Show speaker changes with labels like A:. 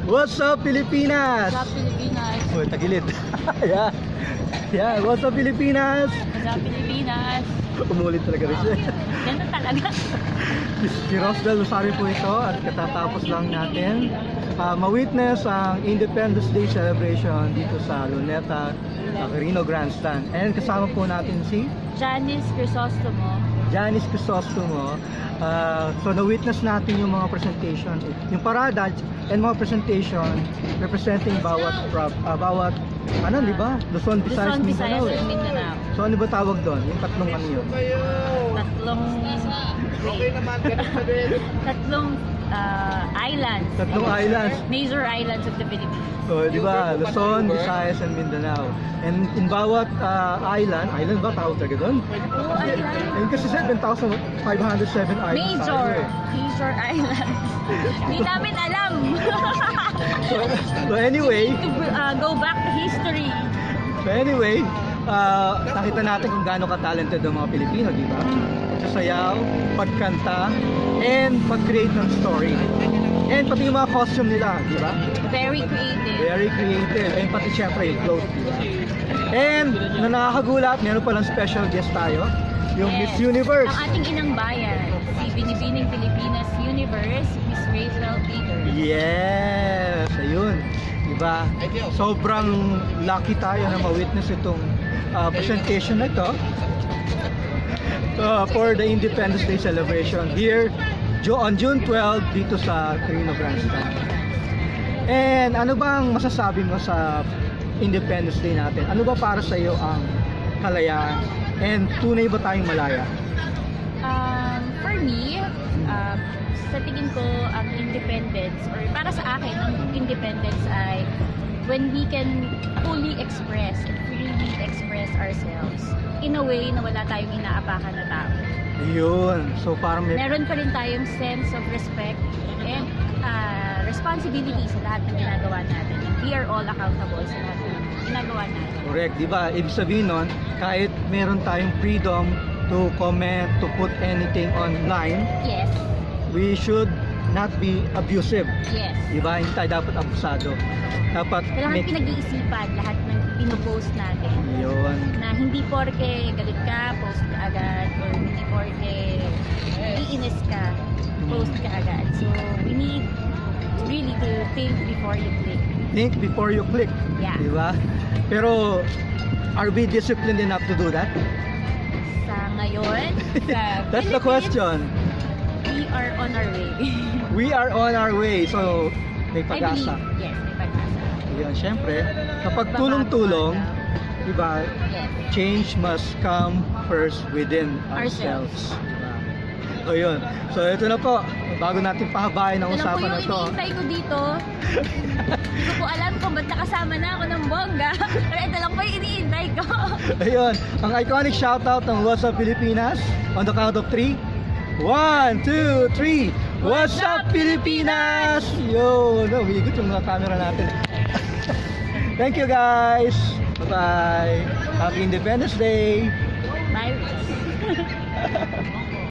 A: What's up, Pilipinas?
B: What's up, Pilipinas?
A: Uy, tagilid. Yeah. Yeah, what's up, Pilipinas?
B: What's up, Pilipinas?
A: Umulit talaga rin siya.
B: Ganun talaga.
A: Si Rosdel Rosario po ito at katatapos lang natin ma-witness ang Independence Day celebration dito sa Luneta, Quirino Grandstand. And kasama po natin si
B: Janice Crisostomo.
A: Janice Crisostomo. So na-witness natin yung mga presentation, yung parada and mga presentation representing bawat ano, di ba? Luzon, Visayas, Mindanao.
B: Mindanao.
A: So ano ba tawag doon? Yung tatlong ano yun?
B: Tatlong islands.
A: Tatlong islands.
B: Major islands of the Philippines.
A: So, di ba? Luzon, Visayas, and Mindanao. And in bawat island ba tawag talaga doon?
B: Oo, island.
A: Ayun kasi 7,507 islands.
B: Major islands. Hindi namin alam.
A: So anyway,
B: to go back to history.
A: nakita natin kung gaano ka-talented ang mga Pilipino, di ba? Sayaw, pagkanta, and pag-create ng story. And pati yung mga costume nila, di ba?
B: Very creative.
A: Very creative. And pati syempre yung clothes, di ba? And na nakakagulat, meron palang special guest tayo, yung
B: Yes.
A: Miss Universe.
B: Ang ating inang bayan, si Binibining Pilipinas Universe, Miss Rachel Peter.
A: Yes! Ayun. Diba? Sobrang lucky tayo na ma-witness itong presentation na ito for the Independence Day celebration here on June 12 dito sa Quirino Grandstand. And ano bang masasabi mo sa Independence Day natin? Ano ba para sa iyo ang kalayaan? And tunay ba tayong malaya?
B: For me, sa tingin ko ang independence, or para sa akin ang independence ay when we can fully express and freely express ourselves in a way na wala tayong inaapakan na tao.
A: Yun. So parang
B: Meron pa rin tayong sense of respect and responsibility sa lahat ng ginagawa natin. And we are all accountable sa lahat ng ginagawa natin.
A: correct, di ba? Ibig sabihin nun, kahit meron tayong freedom to comment, to put anything online,
B: Yes.
A: we should not be abusive.
B: Yes.
A: Di ba? Hindi tayo dapat abusado. Dapat
B: Kailangan pinag-iisipan lahat ng pinopost natin.
A: Yun.
B: Na hindi porke galit ka, post ka agad, or hindi porke iinis ka, post ka agad. So, we need really to think before you click.
A: Think before you click.
B: Yeah.
A: Di ba? Pero, are we disciplined enough to do that?
B: Sa ngayon, sa
A: That's the
B: Philippines,
A: question.
B: we are on our way.
A: We are on our way. So, may
B: I
A: pag-asa.
B: believe, yes, may pag-asa.
A: Yun, syempre, kapag tulong-tulong, di ba,
B: Yes.
A: change must come first within ourselves. Diba? So yun. So ito na po, bago natin pahabain ang
B: Ito lang po
A: usapan
B: yung
A: na to.
B: iniintay ko dito. Hindi ko po alam kung ba't nakasama na ako ng bongga. Pero ito lang po yung iniintay ko.
A: Ayun, ang iconic shoutout ng What's Up Pilipinas on the count of 3. 1, 2, 3. What's up Pilipinas? Yo, no, umigot yung mga camera natin. Thank you guys. Bye-bye. Happy Independence Day.
B: Bye.